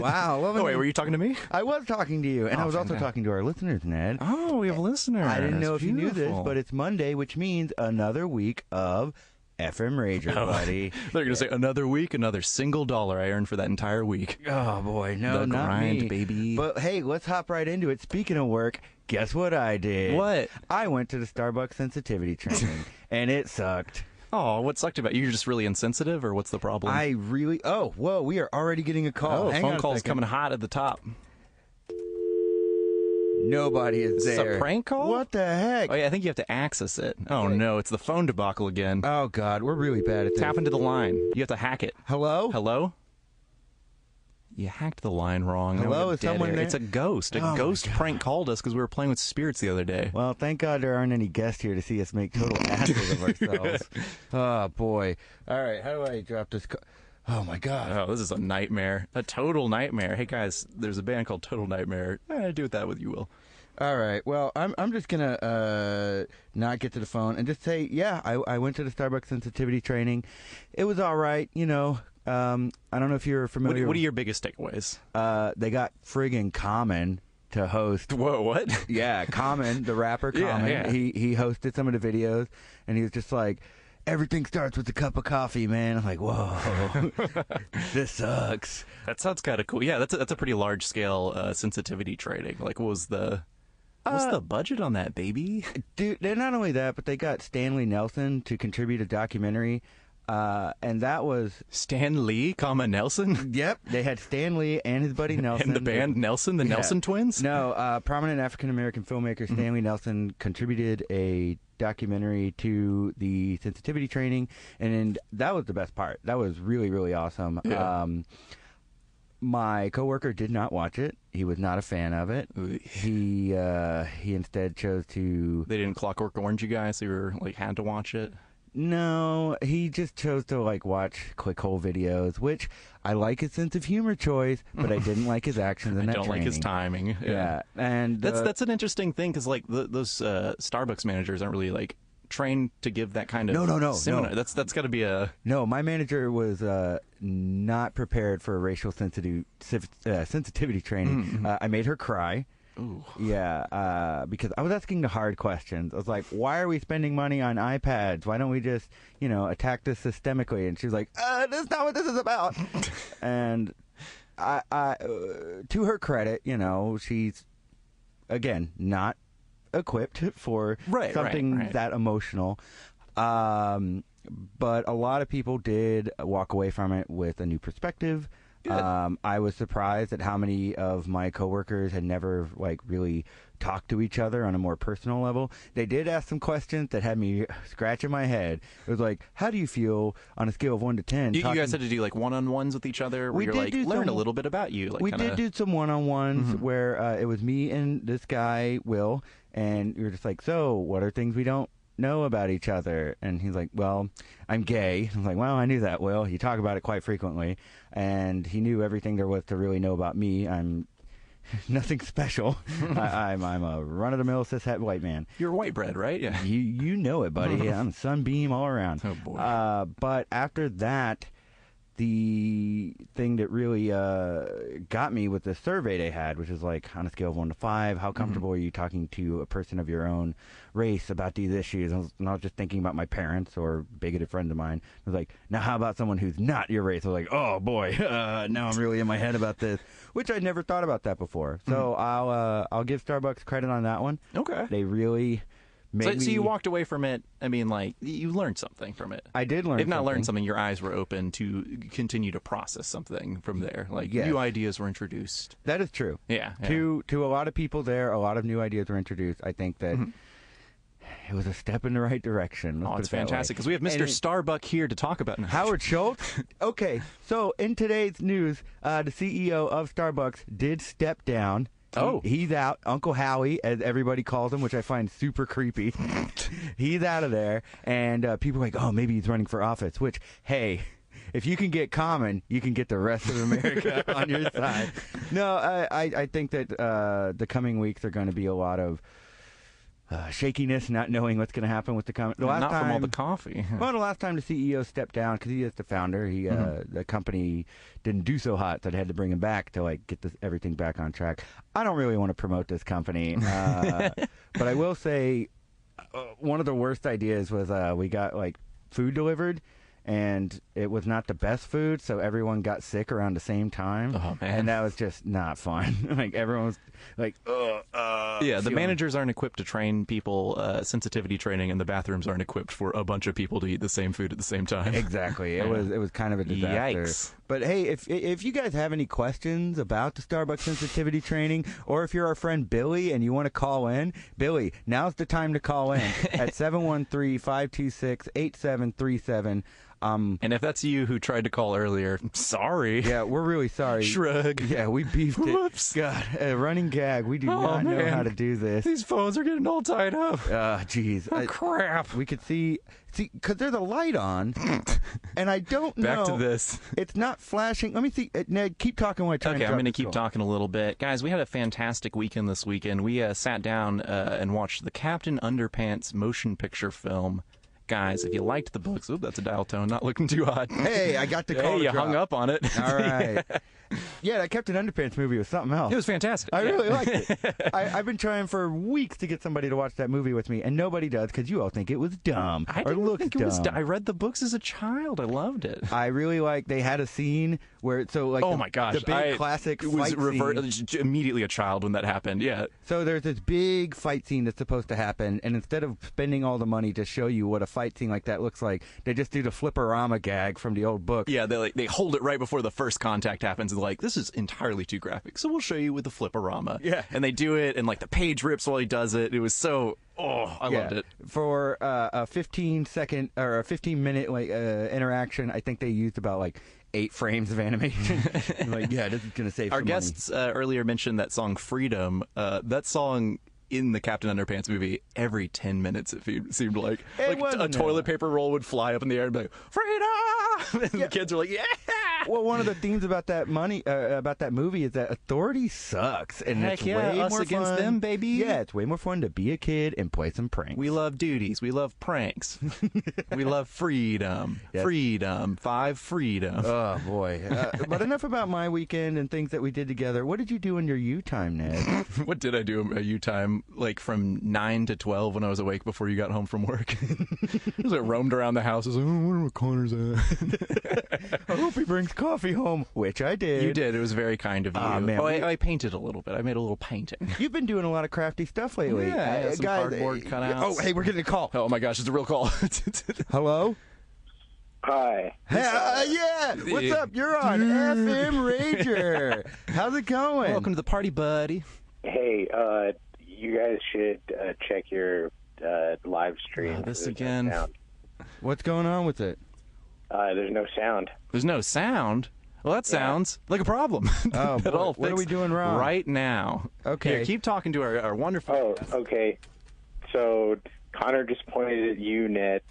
Wow. Oh, wait, were you talking to me? I was talking to you, and I was also talking to our listeners, Ned. Oh, we have listeners. I didn't know if you knew this, Beautiful. but it's Monday, which means another week of Effin Rager, buddy. They're going to say another week, another single dollar I earned for that entire week. Oh, boy. No, the not grind, me. baby. But, hey, let's hop right into it. Speaking of work, guess what I did? What? I went to the Starbucks sensitivity training, and it sucked. Oh, what sucked about it? You're just really insensitive, or what's the problem? Oh, whoa, we are already getting a call. Oh, Hang on phone a call's second. coming hot at the top. Nobody is Is there. this a prank call? What the heck? Oh, yeah, I think you have to access it. Oh, no, it's the phone debacle again. Oh, God, we're really bad at this. Tap into the line. You have to hack it. Hello? Hello? You hacked the line wrong. Now Hello? we have Is dead someone air. there? It's a ghost. Oh, A my ghost God. prank called us because we were playing with spirits the other day. Well, thank God there aren't any guests here to see us make total asses of ourselves. Oh, boy. All right, how do I drop this? Oh, my God. Oh, this is a nightmare. A total nightmare. Hey, guys, there's a band called Total Nightmare. Do with that what you will. All right. Well, I'm just gonna not get to the phone and just say, yeah, I went to the Starbucks sensitivity training. It was all right, you know. I don't know if you're familiar. What are your biggest takeaways? They got friggin' Common to host. Whoa, what? Yeah, Common, the rapper Common. Yeah. He hosted some of the videos, and he was just like, everything starts with a cup of coffee, man. I'm like, whoa, this sucks. That sounds kind of cool. Yeah, that's a pretty large scale sensitivity training. Like, what's the budget on that, baby? Dude, they're not only that, but they got Stanley Nelson to contribute a documentary, and that was... Stan Lee, Nelson? Yep, they had Stan Lee and his buddy Nelson. And the band Nelson, the Nelson twins? No, prominent African-American filmmaker Stanley Nelson contributed a documentary to the sensitivity training, and that was the best part. That was really, really awesome. Yeah. My coworker did not watch it. He was not a fan of it. He instead chose to... They didn't Clockwork Orange you guys, so you were, had to watch it? No, he just chose to watch quick hole videos, which I like his sense of humor choice, but I didn't like his actions in that I don't like his training. timing. Yeah, and that's an interesting thing because those Starbucks managers aren't really trained to give that kind of seminar. No. That's got to be a... No, my manager was not prepared for a racial sensitivity training. Mm-hmm. I made her cry. Ooh. Yeah, because I was asking the hard questions. I was like, why are we spending money on iPads? Why don't we just, attack this systemically? And she was like, that's not what this is about. And I to her credit, she's, again, not equipped for something that emotional. But a lot of people did walk away from it with a new perspective. I was surprised at how many of my coworkers had never really talked to each other on a more personal level. They did ask some questions that had me scratching my head. It was like, how do you feel on a scale of 1 to 10? You guys had to do one-on-ones with each other where you're learn a little bit about you. We did do some one-on-ones where it was me and this guy, Will, and we were just like, so what are things we don't know about each other? And he's like, well, I'm gay. I was like, well, I knew that, Will. You talk about it quite frequently. And he knew everything there was to really know about me. I'm nothing special. I'm a run-of-the-mill cis-het white man. You're white bread, right? Yeah. You know it, buddy. I'm sunbeam all around. Oh, boy. But after that, the thing that really got me with the survey they had, which is on a scale of 1 to 5, how comfortable are you talking to a person of your own race about these issues? And I was just thinking about my parents or bigoted friends of mine. I was like, now how about someone who's not your race? I was like, oh boy, now I'm really in my head about this, which I'd never thought about that before. So I'll give Starbucks credit on that one. Okay. They really... So you walked away from it, you learned something from it. I did learn something. If not learned something, your eyes were open to continue to process something from there. New ideas were introduced. That is true. Yeah. To a lot of people there, a lot of new ideas were introduced. I think that it was a step in the right direction. It's fantastic because we have Mr. Starbuck here to talk about it. Howard Schultz? Okay, so in today's news, the CEO of Starbucks did step down. He's out. Uncle Howie, as everybody calls him, which I find super creepy. He's out of there, and people are like, oh, maybe he's running for office, which, hey, if you can get Common, you can get the rest of America on your side. No, I think that the coming weeks are going to be a lot of shakiness, not knowing what's going to happen with the company. Not from all the coffee. Well, the last time the CEO stepped down, because he is the founder, the company didn't do so hot, so they had to bring him back to like get everything back on track. I don't really want to promote this company, but I will say one of the worst ideas was we got like food delivered, and it was not the best food, so everyone got sick around the same time. Oh, man. And that was just not fun. Like, everyone was like, yeah, the managers aren't equipped to train people sensitivity training, and the bathrooms aren't equipped for a bunch of people to eat the same food at the same time. Exactly. It was kind of a disaster. Yikes. But hey, if you guys have any questions about the Starbucks sensitivity training, or if you're our friend Billy and you want to call in, Billy, now's the time to call in at 713-526-8737. And if that's you who tried to call earlier, sorry. Yeah, we're really sorry. Shrug. Yeah, we beefed it. Whoops. God, a running gag. We do not know how to do this. These phones are getting all tied up. Jeez. Oh, crap. We could see, because there's a light on, and I don't know. Back to this. It's not flashing. Let me see. Ned, keep talking while I try Okay, I'm going to keep talking a little bit. Guys, we had a fantastic weekend this weekend. We sat down and watched the Captain Underpants motion picture film. Guys, if you liked the books, that's a dial tone, not looking too hot. Hey, I got the call. Hey, you hung up on it. All right. Yeah, that Captain Underpants movie was something else. It was fantastic. I really liked it. I've been trying for weeks to get somebody to watch that movie with me, and nobody does because you all think it was dumb. I didn't think it was dumb. I read the books as a child. I loved it. I really they had a scene where oh my gosh, the big classic fight scene. Immediately a child when that happened. Yeah. So there's this big fight scene that's supposed to happen, and instead of spending all the money to show you what a fight scene like that looks like, they just do the flipperama gag from the old book. Yeah, they hold it right before the first contact happens, and like, this is entirely too graphic, so we'll show you with the flipperama. Yeah. And they do it, and like the page rips while he does it. It was so I loved it. For a 15-second or a 15-minute interaction, I think they used about 8 frames of animation. Yeah, this is gonna save our some guests earlier mentioned that song Freedom. That song in the Captain Underpants movie, every 10 minutes it seemed like a toilet paper roll would fly up in the air and be like, freedom! And the kids are like, yeah! Well, one of the themes about that movie is that authority sucks, and Heck it's yeah, way us more against fun. them, baby. Yeah, it's way more fun to be a kid and play some pranks. We love duties. We love pranks. We love freedom. Yes. Freedom. 5 freedom. Oh boy! But enough about my weekend and things that we did together. What did you do in your U time, Ned? What did I do in my U time? Like from 9 to 12 when I was awake before you got home from work. I was roamed around the house. I was like, I wonder what Connor's at. I hope he brings coffee home, which I did. You did. It was very kind of you. Oh, man, I painted a little bit. I made a little painting. You've been doing a lot of crafty stuff lately. Yeah, some guys, cardboard cutouts. Oh, hey, we're getting a call. Oh my gosh, it's a real call. Hello? Hi. Hey, yeah. What's up? You're on Effin Rager. How's it going? Welcome to the party, buddy. Hey, you guys should check your live stream. This again. No sound. What's going on with it? There's no sound. There's no sound? Well, that sounds like a problem. Oh, boy. What are we doing wrong? Right now. Okay. Here, keep talking to our wonderful... Oh, okay. So Connor just pointed at you, Ned.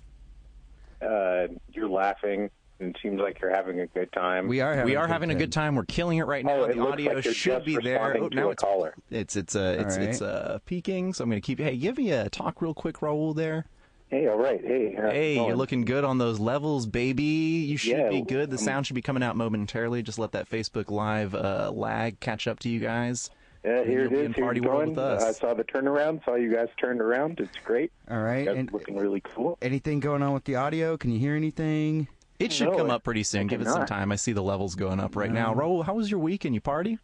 You're laughing, and it seems like you're having a good time. We are having a good time. We're killing it right now. Oh, it the looks audio like you're should just be there. responding to a caller. It's right. peaking. So I'm going to keep. Hey, give me a talk real quick, Raul. There. Hey, all right. Hey, how's it going? You're looking good on those levels, baby. You should be good. The I'm- sound should be coming out momentarily. Just let that Facebook Live lag catch up to you guys. Yeah, here You'll it be is. in Here party it's world going. with us. I saw the turnaround. Saw you guys turned around. It's great. All right. You guys And looking really cool. anything going on with the audio? Can you hear anything? It should No, come up pretty soon. I Give it some cannot. time. I see the levels going up right now. Raul, how was your weekend? You party?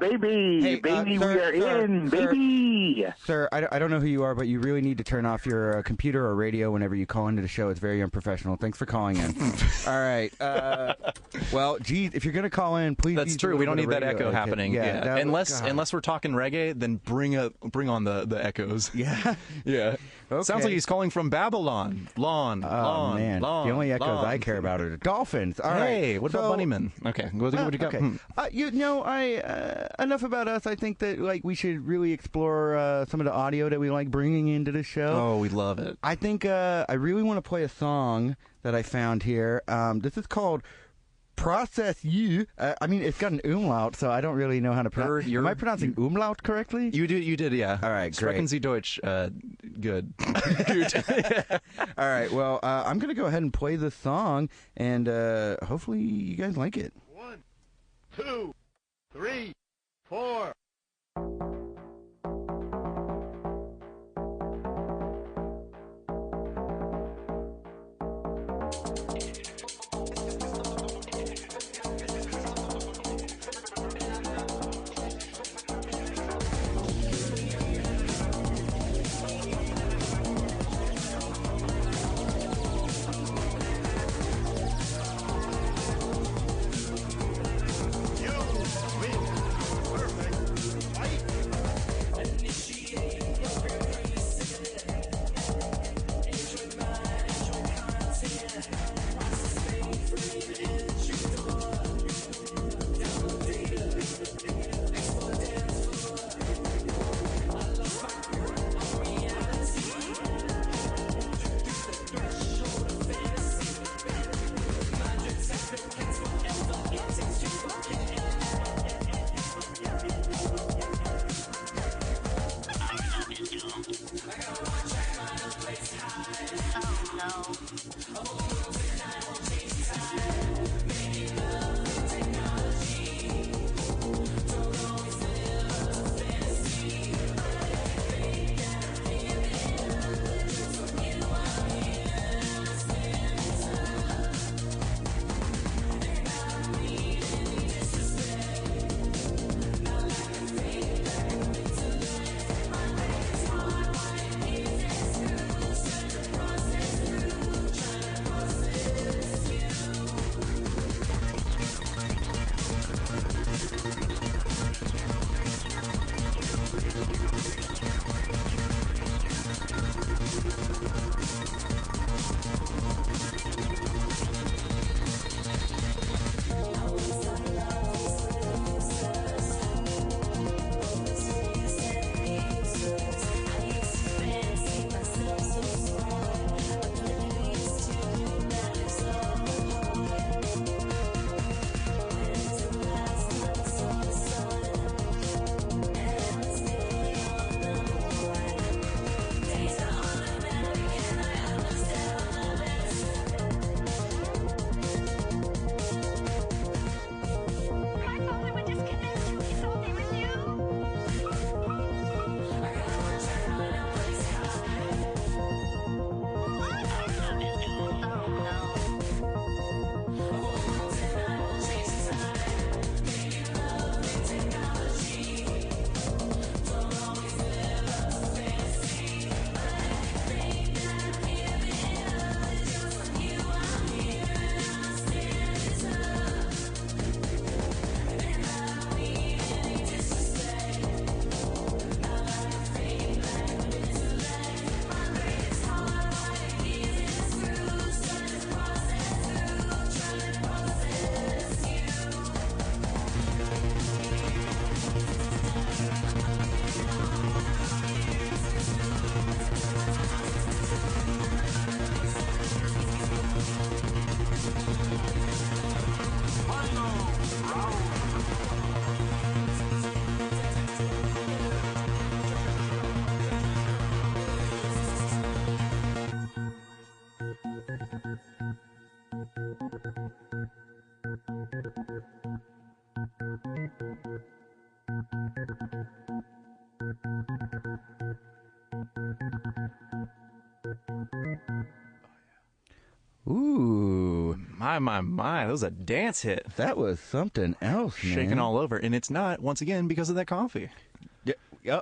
Baby, Hey, baby, sir, we are sir, in, sir. baby. Sir, I don't know who you are, but you really need to turn off your computer or radio whenever you call into the show. It's very unprofessional. Thanks for calling in. All right. Well, geez, if you're going to call in, please. That's use true. a We don't little need bit that of radio echo etiquette. happening. Yeah. God. Unless we're talking reggae, then bring on the echoes. Yeah. Yeah. Okay. Sounds like he's calling from Babylon. Lawn. Oh, man. The only echoes I care about are the dolphins. All right. Hey, what about So- Bunnyman? Okay. What you got? Okay. Enough about us. I think that we should really explore some of the audio that we like bringing into the show. Oh, we love it. I think I really want to play a song that I found here. This is called process you. I mean, it's got an umlaut, so I don't really know how to pronounce. Am I pronouncing umlaut correctly? You did, yeah. All right, great. Sprechen Sie Deutsch? Good. All right, well, I'm going to go ahead and play this song, and hopefully you guys like it. 1, 2, 3, 4. Ooh. My. That was a dance hit. That was something else, man. Shaking all over. And it's not, once again, because of that coffee.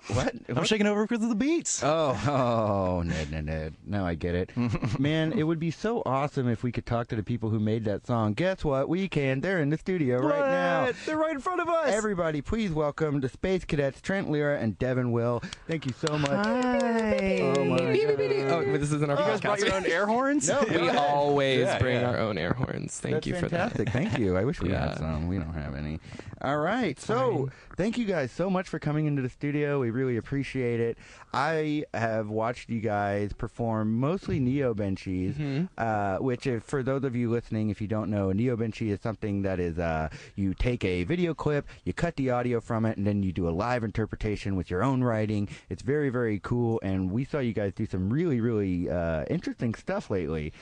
What? I'm shaking over because of the beats. Oh, Ned. Now I get it. Man, it would be so awesome if we could talk to the people who made that song. Guess what? We can. They're in the studio right now. They're right in front of us. Everybody, please welcome the Space Cadets, Trent Lyra and Devin Will. Thank you so much. Hi. Oh, my God. Oh, this isn't our You podcast. guys brought your own air horns? No, We always bring yeah. our own air horns. Thank you for fantastic. that. Thank you. I wish we had Yeah. some. We don't have any. All right. So, thank you guys so much for coming into the studio. show. We really appreciate it. I have watched you guys perform mostly neo-benchies, which, for those of you listening, if you don't know, a neo-benchie is something that is you take a video clip, you cut the audio from it, and then you do a live interpretation with your own writing. It's very, very cool, and we saw you guys do some really, really interesting stuff lately.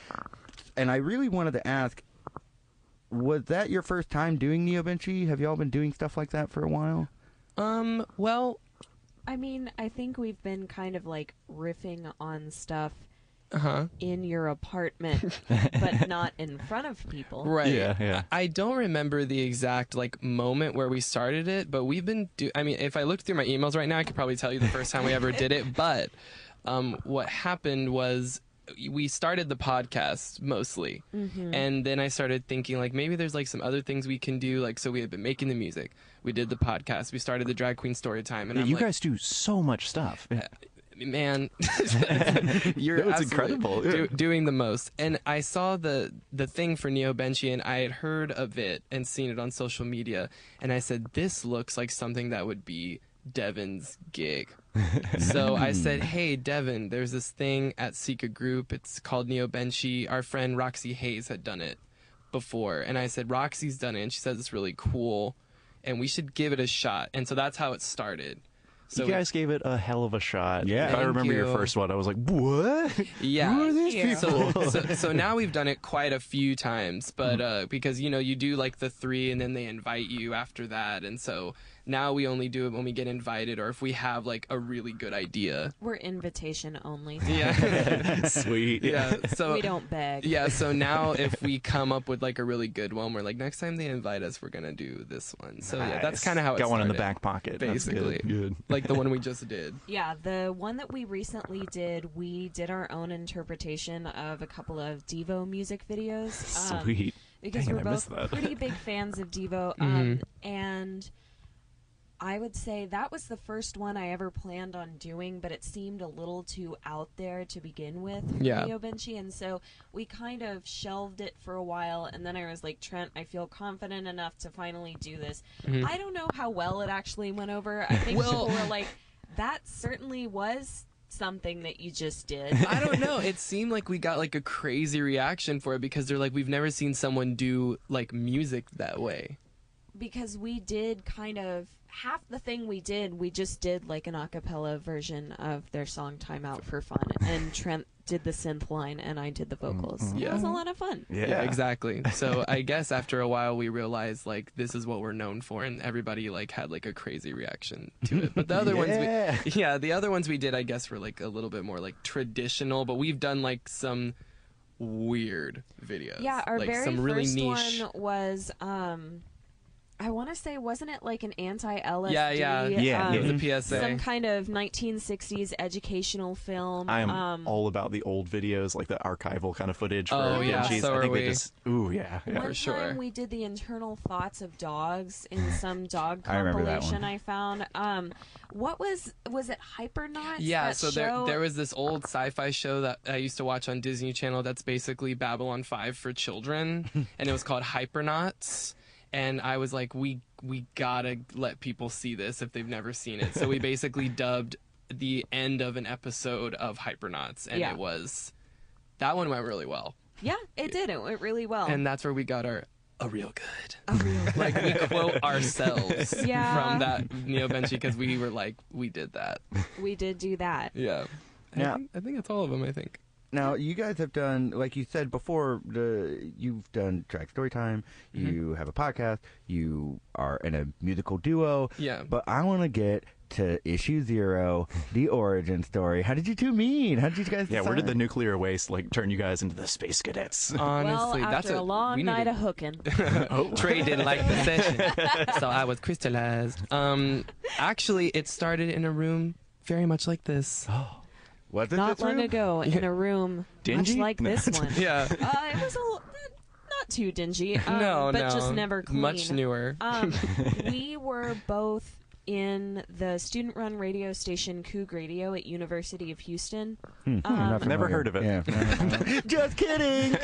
And I really wanted to ask, was that your first time doing neo-benchie? Have y'all been doing stuff like that for a while? Well, I mean, I think we've been kind of like riffing on stuff in your apartment, but not in front of people. Right. Yeah. I don't remember the exact like moment where we started it, but we've been I mean, if I looked through my emails right now, I could probably tell you the first time we ever did it, but what happened was we started the podcast mostly, and then I started thinking like maybe there's like some other things we can do. Like, so we had been making the music, we did the podcast, we started the drag queen story time, and you guys do so much stuff. Man, you're incredible. Doing the most. And I saw the thing for neo-benchie, and I had heard of it and seen it on social media, and I said, this looks like something that would be Devin's gig. So I said, hey, Devin, there's this thing at Seek a Group. It's called neo-benchie. Our friend Roxy Hayes had done it before. And I said, Roxy's done it, and she says it's really cool, and we should give it a shot. And so that's how it started. So you guys gave it a hell of a shot. Yeah. I remember your first one. I was like, what? Yeah. Who are these people? So now we've done it quite a few times, but because, you do like the 3 and then they invite you after that. And so now we only do it when we get invited or if we have like a really good idea. We're invitation only. Yeah. Sweet. Yeah. So we don't beg. Yeah. So now if we come up with like a really good one, we're like, next time they invite us, we're going to do this one. So yeah, that's kind of how it got started. One in the back pocket. Basically. That's good. Like the one we just did. Yeah, the one that we recently did, we did our own interpretation of a couple of Devo music videos. Sweet. Because Dang we're it, I missed both that. pretty big fans of Devo. And I would say that was the first one I ever planned on doing, but it seemed a little too out there to begin with, neo-benchie, and so we kind of shelved it for a while, and then I was like, Trent, I feel confident enough to finally do this. I don't know how well it actually went over. I think people were like, that certainly was something that you just did. I don't know. It seemed like we got like a crazy reaction for it because they're like, we've never seen someone do like music that way. Because we did kind of half the thing we just did like an a cappella version of their song Time Out for Fun, and Trent did the synth line and I did the vocals. Yeah. It was a lot of fun. Yeah, exactly. So I guess after a while we realized like this is what we're known for, and everybody like had like a crazy reaction to it. But the other the other ones we did I guess were like a little bit more like traditional, but we've done like some weird videos. Yeah, our like, very some really first niche one was I want to say, wasn't it like an anti-LSD? Yeah. It was a PSA. Some kind of 1960s educational film. I am all about the old videos, like the archival kind of footage. For so I think are they we. just, One for sure. time we did the internal thoughts of dogs in some dog I remember that compilation one. I found. What was it Hypernauts? Yeah, that so show? there was this old sci-fi show that I used to watch on Disney Channel that's basically Babylon 5 for children, and it was called Hypernauts. And I was like, we gotta let people see this if they've never seen it. So we basically dubbed the end of an episode of Hypernauts, and it was, that one went really well. Yeah, it did. It went really well. And that's where we got our a real good. Like we quote ourselves from that neo-benchie because we were like, we did that. We did do that. Yeah. Yeah. I think that's all of them, I think. Now, you guys have done, like you said before, you've done Track Storytime, you have a podcast, you are in a musical duo. Yeah. But I want to get to Issue 0, the origin story. How did you two meet? How did you guys decide? where did the nuclear waste turn you guys into the Space Cadets? Honestly, well, after a long night of hooking. Trey didn't like the session, so I was crystallized. Actually, it started in a room very much like this. Was it Not this long room? ago in a room Dingy? much like this one. Yeah. It was not too dingy. No, but just never clean. Much newer. We were both in the student-run radio station Coug Radio at University of Houston. Never heard of it. Yeah. Just kidding.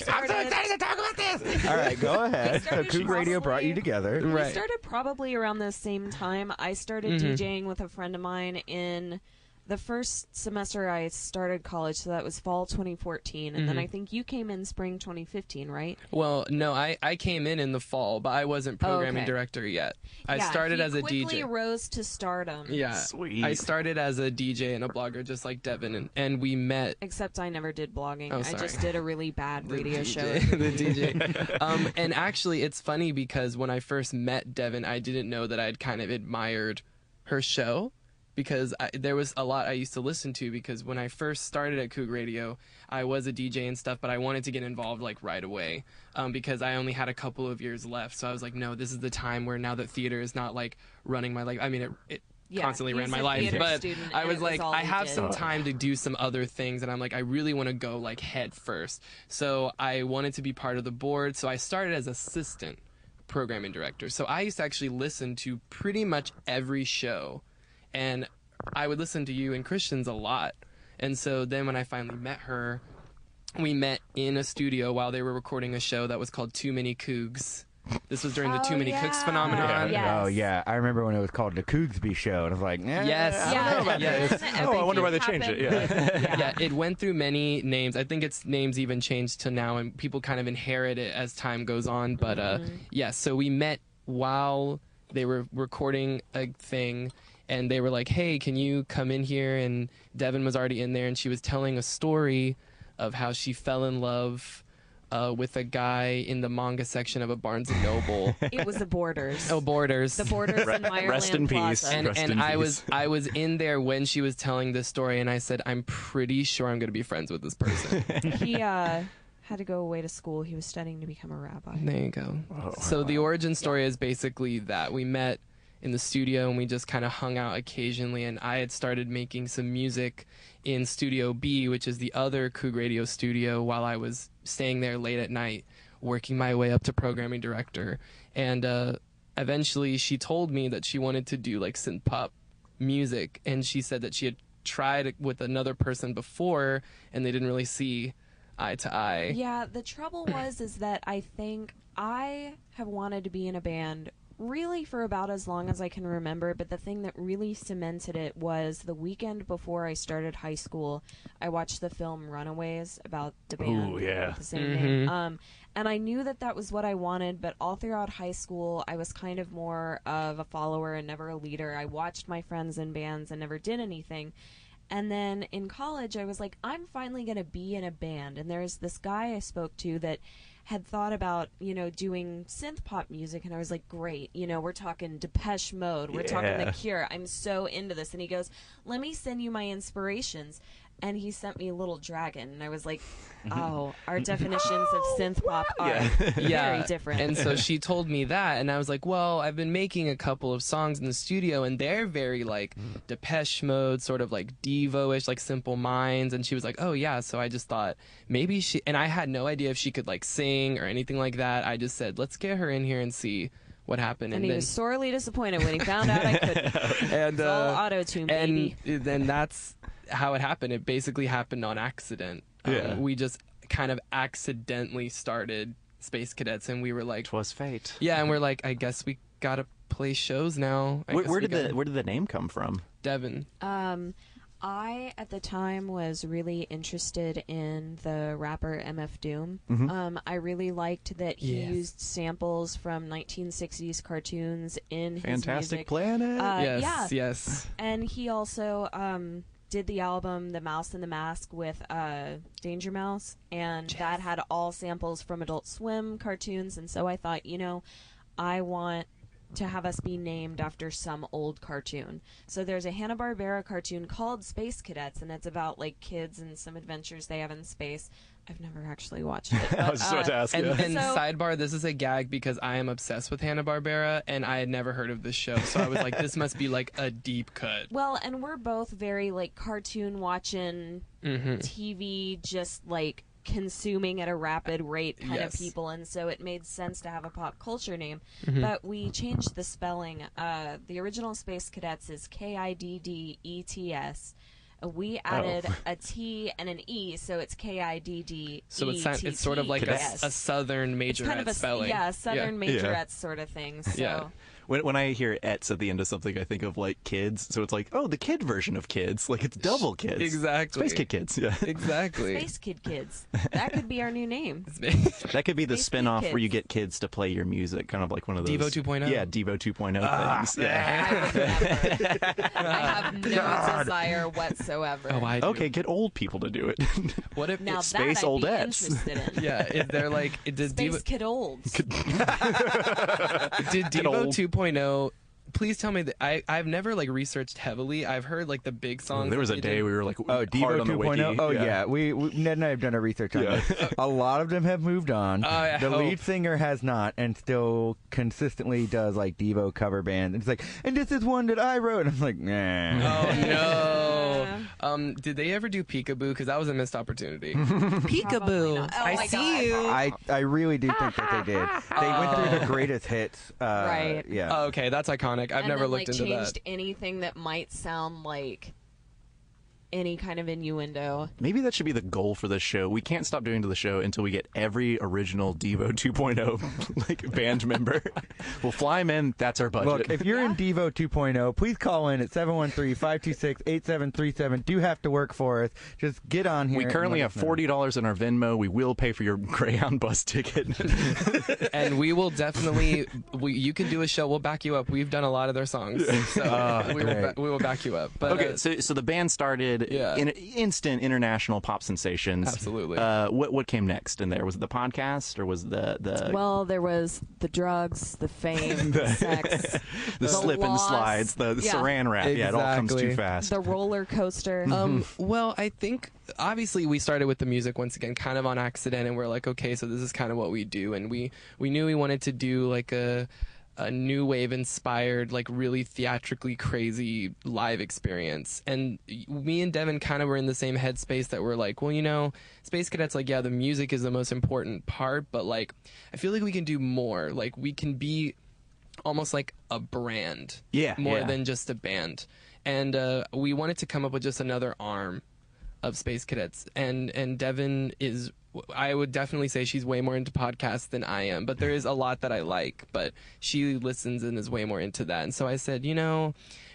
I'm so excited to talk about this. All right, go ahead. So Coug Radio brought you together. We started probably around the same time. I started DJing with a friend of mine in the first semester I started college, so that was fall 2014, and then I think you came in spring 2015, right? Well, no, I came in the fall, but I wasn't programming director yet. I started as a DJ. Quickly rose to stardom. Yeah, sweet. I started as a DJ and a blogger, just like Devin, and we met. Except I never did blogging. Oh, I just did a really bad radio show. The DJ. And actually, it's funny because when I first met Devin, I didn't know that I'd kind of admired her show. Because there was a lot I used to listen to, because when I first started at Coug Radio, I was a DJ and stuff, but I wanted to get involved like right away because I only had a couple of years left. So I was like, no, this is the time where now that theater is not like running my life. I mean, it constantly ran my life, but I was like, I have some time to do some other things, and I'm like, I really want to go like head first. So I wanted to be part of the board, so I started as assistant programming director. So I used to actually listen to pretty much every show. And I would listen to you and Christian's a lot. And so then when I finally met her, we met in a studio while they were recording a show that was called Too Many Cougs. This was during the Too Many Cooks phenomenon. Yes. Oh, yeah. I remember when it was called the Cougsby Show, and I was like, yes. I don't know about this. I wonder why they changed it. Yeah, it went through many names. I think its names even changed to now, and people kind of inherit it as time goes on. But, so we met while they were recording a thing. And they were like, hey, can you come in here? And Devin was already in there, and she was telling a story of how she fell in love with a guy in the manga section of a Barnes & Noble. It was the Borders. Oh, Borders. The Borders in Meyerland Rest in peace. Plaza. And I was in there when she was telling this story, and I said, I'm pretty sure I'm going to be friends with this person. He had to go away to school. He was studying to become a rabbi. There you go. So the origin story is basically that. We met in the studio, and we just kind of hung out occasionally, and I had started making some music in Studio B, which is the other Coug Radio studio, while I was staying there late at night, working my way up to programming director. And eventually she told me that she wanted to do like synth pop music, and she said that she had tried with another person before, and they didn't really see eye to eye. Yeah, the trouble is that I think I have wanted to be in a band really for about as long as I can remember, but the thing that really cemented it was the weekend before I started high school. I watched the film Runaways about the band with the same name. And I knew that that was what I wanted, but all throughout high school, I was kind of more of a follower and never a leader. I watched my friends in bands and never did anything. And then in college, I was like, I'm finally going to be in a band. And there's this guy I spoke to that had thought about, doing synth pop music, and I was like, great, we're talking Depeche Mode, we're talking The Cure, I'm so into this. And he goes, let me send you my inspirations. And he sent me Little Dragon, and I was like, oh, our definitions of synth pop are very different. And so she told me that, and I was like, well, I've been making a couple of songs in the studio, and they're very like Depeche Mode, sort of like Devo-ish, like Simple Minds. And she was like, oh yeah. So I just thought maybe she, and I had no idea if she could like sing or anything like that. I just said, let's get her in here and see what happened. And he was sorely disappointed when he found out I couldn't. And it's all auto-tune, baby. And then that's how it happened. It basically happened on accident. We just kind of accidentally started Space Kiddettes, and we were like, 'twas fate. Yeah, and we're like, I guess we gotta play shows now. Where did the name come from? Devin. I, at the time, was really interested in the rapper MF Doom. I really liked that he used samples from 1960s cartoons in his Fantastic music. Planet. Yes. And he also did the album The Mouse and the Mask with Danger Mouse, and that had all samples from Adult Swim cartoons. And so I thought, I want to have us be named after some old cartoon. So there's a Hanna-Barbera cartoon called Space Kiddettes, and it's about like kids and some adventures they have in space. I've never actually watched it. But, I was just about to ask. And sidebar, this is a gag because I am obsessed with Hanna-Barbera, and I had never heard of this show. So I was like, this must be like a deep cut. Well, and we're both very like cartoon watching, TV just like consuming at a rapid rate kind of Yes. people, and so it made sense to have a pop culture name. Mm-hmm. But we changed the spelling. The original Space Kiddettes is Kiddets. We added a T and an E, so it's Kiddets. So it's sort of like a southern majorette kind of spelling. Yeah, southern majorette sort of thing. So. Yeah. When I hear "ets" at the end of something, I think of like kids. So it's like, oh, the kid version of kids. Like it's double kids. Exactly. Space Kid Kids. Yeah. Exactly. Space Kid Kids. That could be our new name. That could be the Space spin-off Kid where you Kids. get kids to play your music, kind of like one of those Devo 2.0? Yeah, Devo 2.0 things. Yeah. I would never. I have no desire whatsoever. Oh, I do. Okay, get old people to do it. What if Now Space that I'd be Oldettes. interested in. yeah, is there like did Space Devo, Kid Olds. did Devo old. 2.0? Please tell me that I've never like researched heavily. I've heard like the big songs. There was that a they day did. we were like Oh, hard Devo on the 2.0? wiki. Oh, yeah. We Ned and I have done our research on this. A lot of them have moved on. I The hope. lead singer has not, and still consistently does like Devo cover bands. And it's like, and this is one that I wrote. And I'm like, nah. Oh no. Did they ever do Peekaboo? Because that was a missed opportunity. Peekaboo. not. Oh I my see God. you. I really do think that they did. They went through the greatest hits. Right. Yeah. Oh, okay, that's iconic. I've And never then, looked into changed that. anything that might sound like any kind of innuendo. Maybe that should be the goal for this show. We can't stop doing to the show until we get every original Devo 2.0 like band member. We'll fly them in. That's our budget. Look, if you're in Devo 2.0, please call in at 713-526-8737. Do have to work for us. Just get on here. we currently and have let us know. $40 in our Venmo. We will pay for your Greyhound bus ticket. And we will definitely. You can do a show. We'll back you up. We've done a lot of their songs, so we will back you up. But Okay, so the band started Yeah. in instant international pop sensations. Absolutely. What came next in there? Was it the podcast or was the Well, there was the drugs, the fame, the sex, the slip and loss. slides, the saran wrap? Yeah, it all comes Exactly. too fast. the roller coaster. Well, I think obviously we started with the music once again, kind of on accident, and we're like, okay, so this is kind of what we do, and we knew we wanted to do like a new wave inspired, like really theatrically crazy live experience. And me and Devin kind of were in the same headspace that we're like, well, Space Kiddettes, like, yeah, the music is the most important part, but like, I feel like we can do more. Like, we can be almost like a brand, more than just a band. And we wanted to come up with just another arm of Space Kiddettes. And Devin is, I would definitely say she's way more into podcasts than I am, but there is a lot that I like, but she listens and is way more into that. And so I said,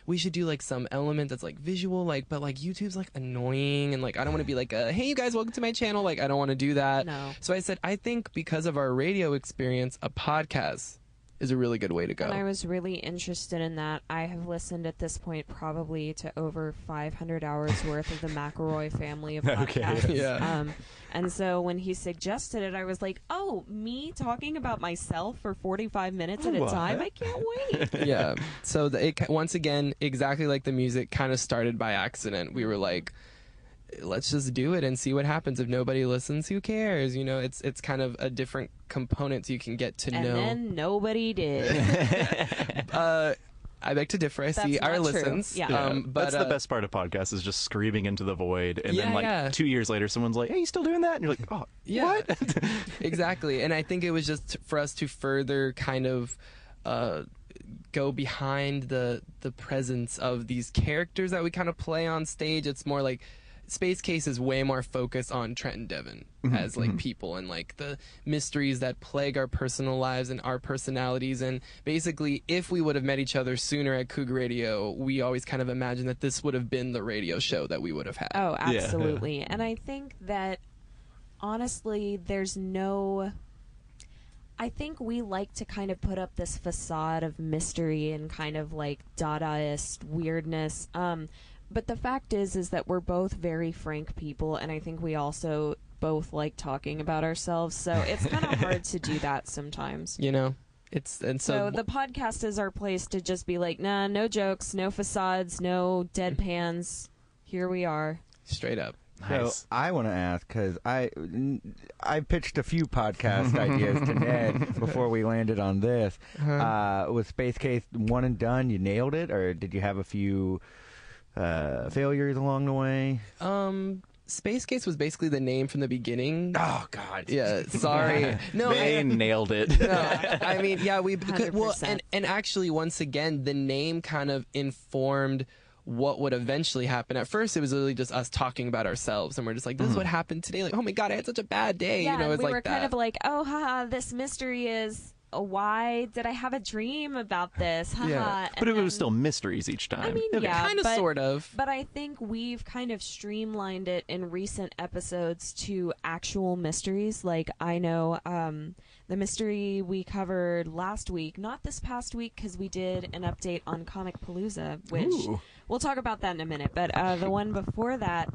we should do like some element that's like visual, like, but like YouTube's like annoying, and like I don't want to be like hey you guys, welcome to my channel, like I don't want to do that. No. So I said, I think because of our radio experience, a podcast is a really good way to go. And I was really interested in that. I have listened at this point probably to over 500 hours worth of the McElroy family of podcasts. Yeah. And so when he suggested it, I was like, oh, me talking about myself for 45 minutes at a time? I can't wait. Yeah. So once again, exactly like the music, kind of started by accident. We were like, let's just do it and see what happens. If nobody listens, who cares? It's kind of a different component so you can get to know. And then nobody did. I beg to differ. I see That's our not true. listens. Yeah. But That's the best part of podcasts is just screaming into the void, and then like 2 years later, someone's like, "Hey, you still doing that?" And you're like, "Oh, Yeah. what?" Exactly. And I think it was just for us to further kind of go behind the presence of these characters that we kind of play on stage. It's more like Space Case is way more focused on Trent and Devin as like people, and like the mysteries that plague our personal lives and our personalities. And basically, if we would have met each other sooner at Cougar Radio, we always kind of imagined that this would have been the radio show that we would have had. Oh, absolutely. And I think that, honestly, I think we like to kind of put up this facade of mystery and kind of like Dadaist weirdness. But the fact is that we're both very frank people, and I think we also both like talking about ourselves. So it's kind of hard to do that sometimes. So the podcast is our place to just be like, nah, no jokes, no facades, no deadpans. Here we are. Straight up. Nice. So I want to ask, because I pitched a few podcast ideas to Ned before we landed on this. Was Space Case one and done? You nailed it, or did you have a few failures along the way? Space Case was basically the name from the beginning. Oh God. Yeah, sorry. No, They nailed it. No, I mean, yeah, we well, 100%. and actually, once again, the name kind of informed what would eventually happen. At first, it was really just us talking about ourselves, and we're just like, "This is what happened today." Like, oh my God, I had such a bad day. Yeah, you know, and it's we like were that. kind of like, oh, haha, this mystery is. Why did I have a dream about this? Haha. Yeah. But it was still mysteries each time. I mean, Okay. yeah, kind of, but, sort of. But I think we've kind of streamlined it in recent episodes to actual mysteries. Like, I know the mystery we covered last week, not this past week, because we did an update on Comic Palooza, which we'll talk about that in a minute. But the one before that,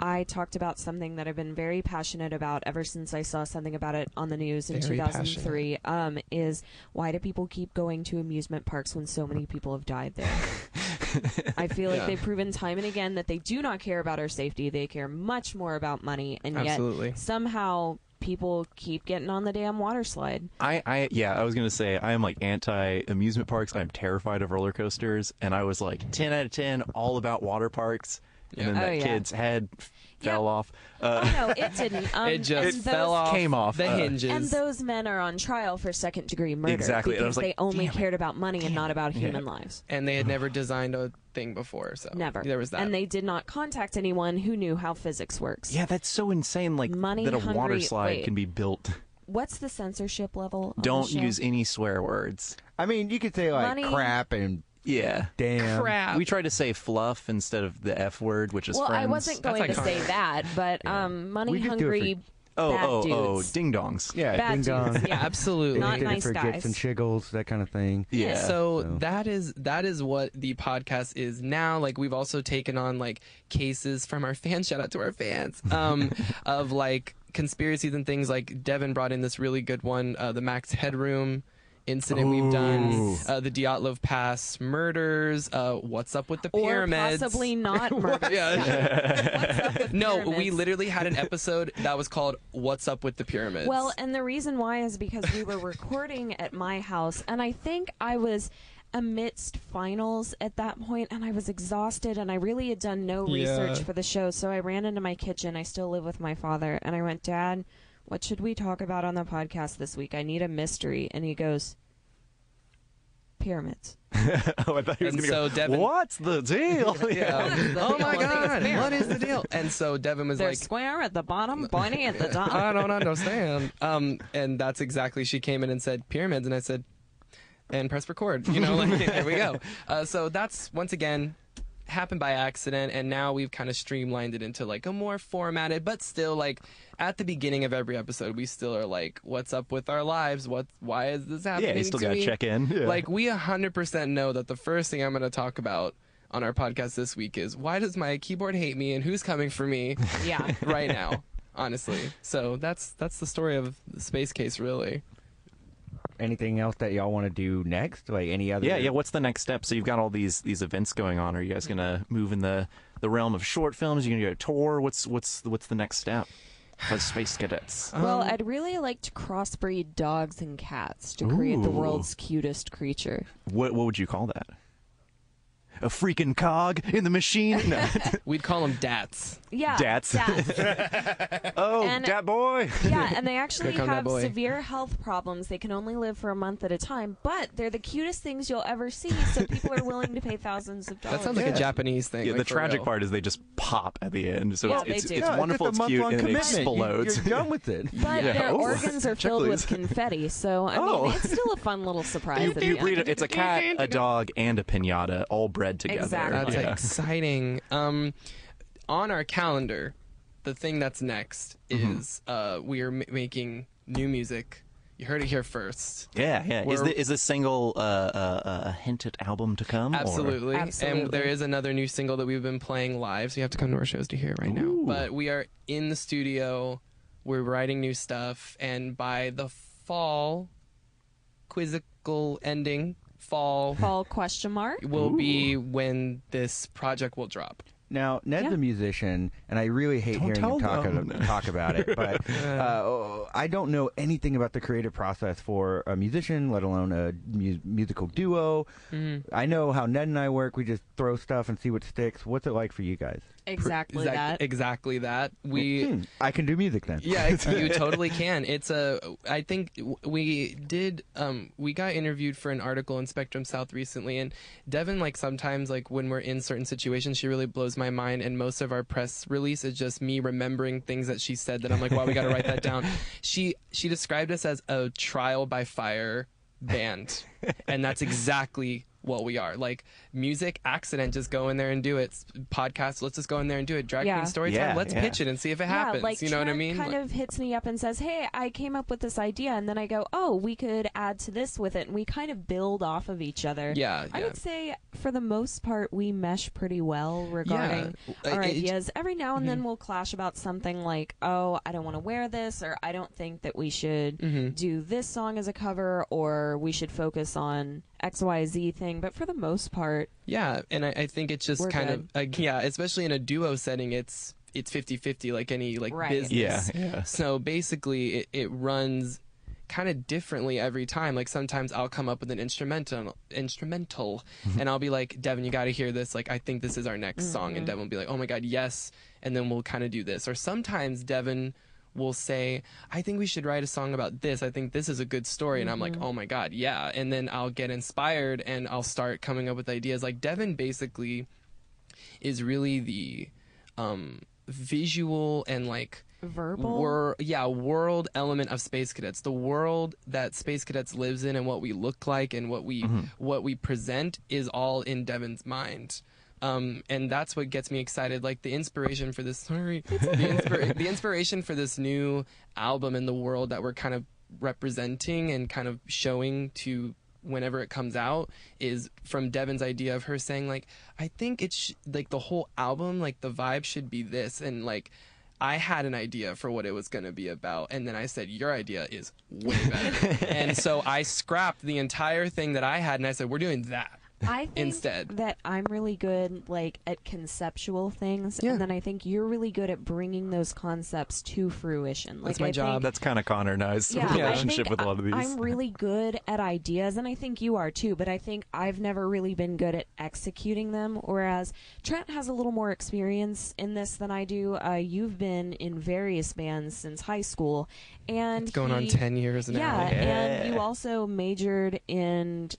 I talked about something that I've been very passionate about ever since I saw something about it on the news in Very 2003, is why do people keep going to amusement parks when so many people have died there? I feel like they've proven time and again that they do not care about our safety. They care much more about money, and Absolutely. yet somehow people keep getting on the damn water slide. I was gonna say I am like anti amusement parks. I'm terrified of roller coasters, and I was like 10 out of 10 all about water parks. And then that kid's head fell off. Oh no, it didn't. It just fell off. Came off the hinges. And those men are on trial for second-degree murder Exactly. And I because was like, they only damn it. cared about money and not about human lives. And they had never designed a thing before, so Never. there was that. And they did not contact anyone who knew how physics works. Yeah, that's so insane. Like Money that a water hungry- slide wait. can be built. What's the censorship level? on Don't the show? use any swear words. I mean, you could say like Money- crap and Yeah. damn. Crap. We tried to say fluff instead of the F word, which is Well, friends. I wasn't going to iconic. say that, but money We just do it hungry Oh, bad dudes. ding dongs. Yeah, Bad ding dong. dudes, yeah. Absolutely. Not Did it nice for guys. Gits and Shiggles, that kind of thing. Yeah. So So- that is what the podcast is now. Like, we've also taken on like cases from our fans. Shout out to our fans of like conspiracies and things. Like Devin brought in this really good one, the Max Headroom incident we've done, the Dyatlov Pass murders, what's up with the Or pyramids. possibly not murder. Yeah. What's up with No, pyramids? we literally had an episode that was called "What's Up with the Pyramids." Well, and the reason why is because we were recording at my house, and I think I was amidst finals at that point, and I was exhausted, and I really had done no research for the show, so I ran into my kitchen. I still live with my father, and I went, Dad, what should we talk about on the podcast this week? I need a mystery. And he goes, pyramids. Oh, I thought he was And going to so go, Devin- what's the deal? yeah. Oh my God, what is the deal? And so Devin was They're like, square at the bottom, pointy at the top. I don't understand. And that's exactly, she came in and said pyramids, and I said, and press record. You know, like, there we go. So that's, once again, happened by accident, and now we've kind of streamlined it into like a more formatted, but still like at the beginning of every episode, we still are like, what's up with our lives? Why is this happening? Yeah, you still to got to me? check in. Yeah. Like, we 100% know that the first thing I'm going to talk about on our podcast this week is why does my keyboard hate me and who's coming for me Yeah. right now, honestly. So that's the story of the Space Case, really. Anything else that y'all want to do next? Like any other? Yeah. What's the next step? So you've got all these events going on. Are you guys gonna move in the realm of short films? Are you gonna do a tour? What's the next step for Space Kiddettes? Well, I'd really like to crossbreed dogs and cats to create the Ooh. world's cutest creature. What would you call that? A freaking cog in the machine? No. We'd call them DATs. Yeah. Dats. Dats. Oh, And- dat boy. Yeah, and they actually Here come that have boy. severe health problems. They can only live for a month at a time, but they're the cutest things you'll ever see, so people are willing to pay thousands of dollars. That sounds like a Japanese thing. Yeah, like, the for tragic real. part is they just pop at the end. So Yeah, it's they do. it's Yeah, wonderful, it's it's a cute, month-long and it commitment. explodes. You're done with it. But Yeah. their Oh, organs are check filled please. with confetti, so I Oh. mean, it's still a fun little surprise. You at the breed end. it's a cat, a dog, and a pinata all bred together. Exactly. That's Yeah. exciting. On our calendar, the thing that's next is we are making new music. You heard it here first. Yeah. Is We're- the single a hinted album to come? or- Absolutely. Absolutely. And there is another new single that we've been playing live, so you have to come to our shows to hear it right now. Ooh. But we are in the studio, we're writing new stuff, and by the fall, quizzical ending, fall Fall question mark. will be when this project will drop. Now, Ned's a musician, and I really hate hearing him talk about it, but I don't know anything about the creative process for a musician, let alone a musical duo. I know how Ned and I work. We just throw stuff and see what sticks. What's it like for you guys? Exactly that. Exactly that. I can do music then. Yeah, you totally can. I think we did. We got interviewed for an article in Spectrum South recently, and Devin, like sometimes, like when we're in certain situations, she really blows my mind. And most of our press release is just me remembering things that she said that I'm like, wow, we got to write that down. She described us as a trial by fire band, and that's exactly what we are. Like music, accident, just go in there and do it. Podcast, let's just go in there and do it. Drag queen story time, let's pitch it and see if it happens. Like you know Trent what I mean? Kind of hits me up and says, hey, I came up with this idea, and then I go, oh, we could add to this with it, and we kind of build off of each other. I would say for the most part we mesh pretty well regarding our ideas. Every now and then we'll clash about something like, oh, I don't want to wear this, or I don't think that we should do this song as a cover, or we should focus on XYZ thing, but for the most part, and I think it's just kind of especially in a duo setting, it's 50-50 like any business. So basically it runs kind of differently every time. Like sometimes I'll come up with an instrumental and I'll be like, Devin, you got to hear this, like I think this is our next song, and Devin will be like, oh my god, yes, and then we'll kind of do this. Or sometimes Devin will say, I think we should write a song about this. I think this is a good story. And I'm like, oh my god, yeah. And then I'll get inspired and I'll start coming up with ideas. Like Devin basically is really the visual and like verbal world element of Space Kiddettes. The world that Space Kiddettes lives in and what we look like and what we present is all in Devin's mind. And that's what gets me excited. Like the inspiration for this, the inspiration for this new album and the world that we're kind of representing and kind of showing to whenever it comes out is from Devin's idea of her saying like, I think it's like the whole album, like the vibe should be this. And like, I had an idea for what it was going to be about. And then I said, your idea is way better. And so I scrapped the entire thing that I had and I said, we're doing that. I think instead that I'm really good like at conceptual things, and then I think you're really good at bringing those concepts to fruition. Like, that's my job. That's kind of Connor and I's relationship with a lot of these. I'm really good at ideas, and I think you are too, but I think I've never really been good at executing them, whereas Trent has a little more experience in this than I do. You've been in various bands since high school, and it's going on 10 years now. And you also majored in,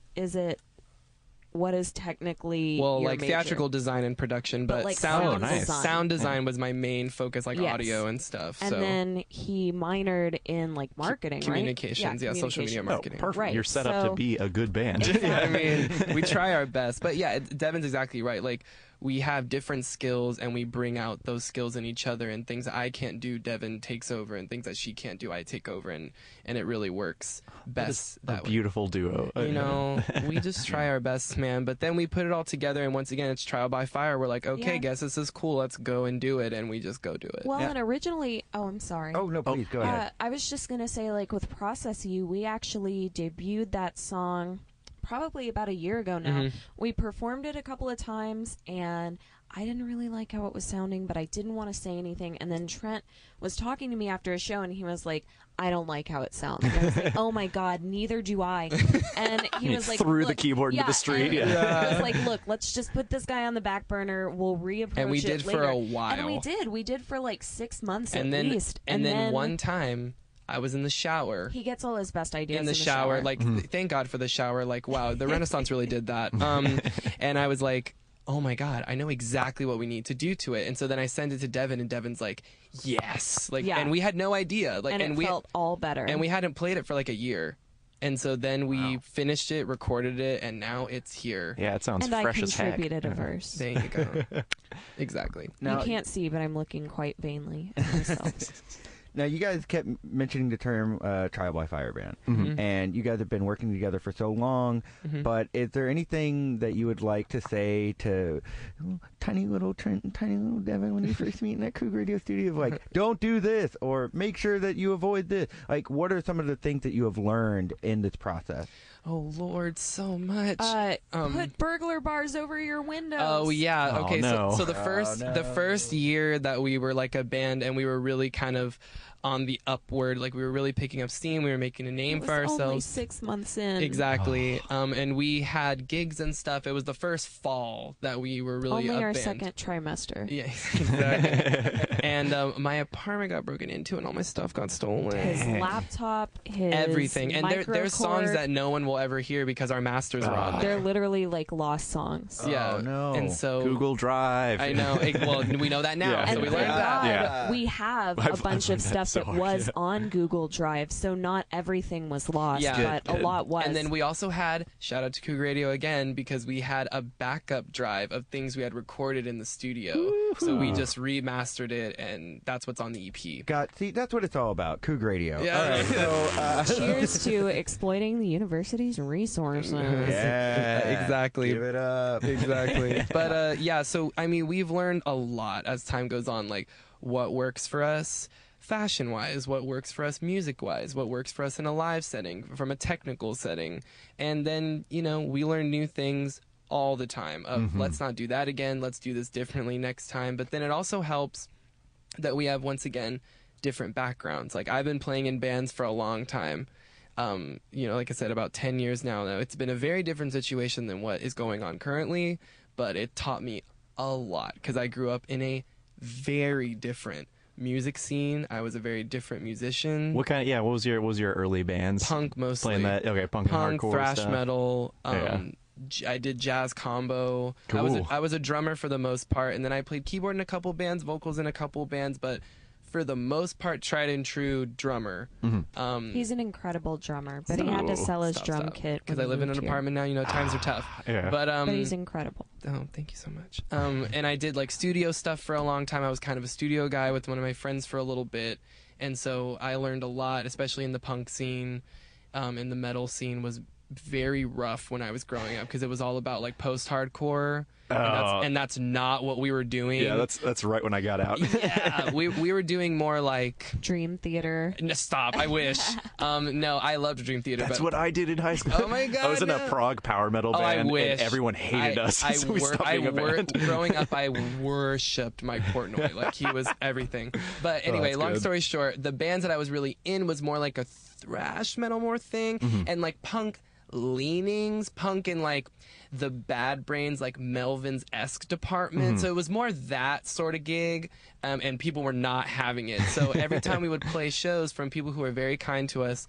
what is technically your like major? Theatrical design and production, but like sound design was my main focus, like audio and stuff. And then he minored in like marketing, communications, social media marketing. Perfect. Right. You're set up to be a good band. Exactly. I mean, we try our best, but Devin's exactly right. Like we have different skills and we bring out those skills in each other, and things that I can't do, Devin takes over, and things that she can't do, I take over, and it really works best that way. Beautiful duo. You know, we just try our best, man, but then we put it all together, and once again, it's trial by fire. We're like, okay, guess this is cool, let's go and do it, and we just go do it. Well, and originally, I'm sorry. Oh, no, please, go ahead. I was just going to say, like, with Process You, we actually debuted that song probably about a year ago now. We performed it a couple of times, and I didn't really like how it was sounding, but I didn't want to say anything. And then Trent was talking to me after a show, and he was like, I don't like how it sounds. And I was like, oh my god, neither do I. And he was like, threw the keyboard into the street. He was like, look, let's just put this guy on the back burner. We'll reapproach it later. And we did for a while. And we did for like 6 months and at least. And then one time, I was in the shower. He gets all his best ideas in the shower. Like, thank God for the shower. Like, wow, the Renaissance really did that. And I was like, oh my god, I know exactly what we need to do to it. And so then I send it to Devin, and Devin's like, yes. Like, and we had no idea. Like, and it felt all better. And we hadn't played it for like a year. And so then we finished it, recorded it, and now it's here. Yeah, it sounds fresh as heck. And I contributed a verse. There you go. Exactly. Now, you can't see, but I'm looking quite vainly at myself. Now, you guys kept mentioning the term Trial by Fire band, and you guys have been working together for so long, but is there anything that you would like to say to tiny little Trent and tiny little Devin when you first meet in that Cougar Radio studio of like, don't do this, or make sure that you avoid this? Like, what are some of the things that you have learned in this process? Oh Lord, so much. Put burglar bars over your windows. Oh yeah. Okay. no. So the first year that we were like a band and we were really kind of on the upward, like we were really picking up steam. We were making a name for ourselves. Only 6 months in. Exactly. And we had gigs and stuff. It was the first fall that we were really only a our band. second trimester. Yeah, exactly. And my apartment got broken into and all my stuff got stolen. His laptop, his everything. And there's songs that no one will ever hear because our masters are on there. They're literally like lost songs. Yeah. Oh, no. And so Google Drive. I know. Well, we know that now. Yeah. So we learned that. Yeah. We have a bunch of stuff so that hard, was on Google Drive, so not everything was lost, Yeah. but a lot was. And then we also had, shout out to Cougar Radio again, because we had a backup drive of things we had recorded in the studio. Woo-hoo. So we just remastered it, and that's what's on the EP. See, that's what it's all about. Coug Radio. Yeah. All right, so, cheers to exploiting the university's resources. Yeah, exactly. Give it up. Exactly. But yeah, so I mean, we've learned a lot as time goes on, like what works for us fashion-wise, what works for us music-wise, what works for us in a live setting, from a technical setting. And then, you know, we learn new things all the time of let's not do that again, let's do this differently next time. But then it also helps that we have, once again, different backgrounds. Like I've been playing in bands for a long time. You know, like I said, about 10 years now. It's been a very different situation than what is going on currently, but it taught me a lot because I grew up in a very different music scene. I was a very different musician. What kind? What was your early bands? Punk mostly. Playing that? Okay, punk and hardcore thrash stuff. metal. I did jazz combo. Cool. I was a drummer for the most part, and then I played keyboard in a couple bands, vocals in a couple bands, but for the most part, tried and true drummer. He's an incredible drummer, but he had to sell his drum kit because I live in an apartment now. You know, times are tough. Yeah. But he's incredible. Oh, thank you so much. And I did like studio stuff for a long time. I was kind of a studio guy with one of my friends for a little bit, and so I learned a lot, especially in the punk scene. And the metal scene was very rough when I was growing up because it was all about like post-hardcore, and that's not what we were doing. Yeah, that's right when I got out. Yeah, we were doing more like Dream Theater. No, stop! I wish. No, I loved Dream Theater. That's what I did in high school. Oh my god! I was in a prog power metal band, I wish. and everyone hated us. So we stopped being a band. Growing up, I worshipped Mike Portnoy. Like he was everything. But anyway, long story short, the bands that I was really in was more like a thrash metal more thing, and like punk leanings, punk in like the Bad Brains, like Melvins-esque department. So it was more that sort of gig, and people were not having it. So every time we would play shows from people who were very kind to us,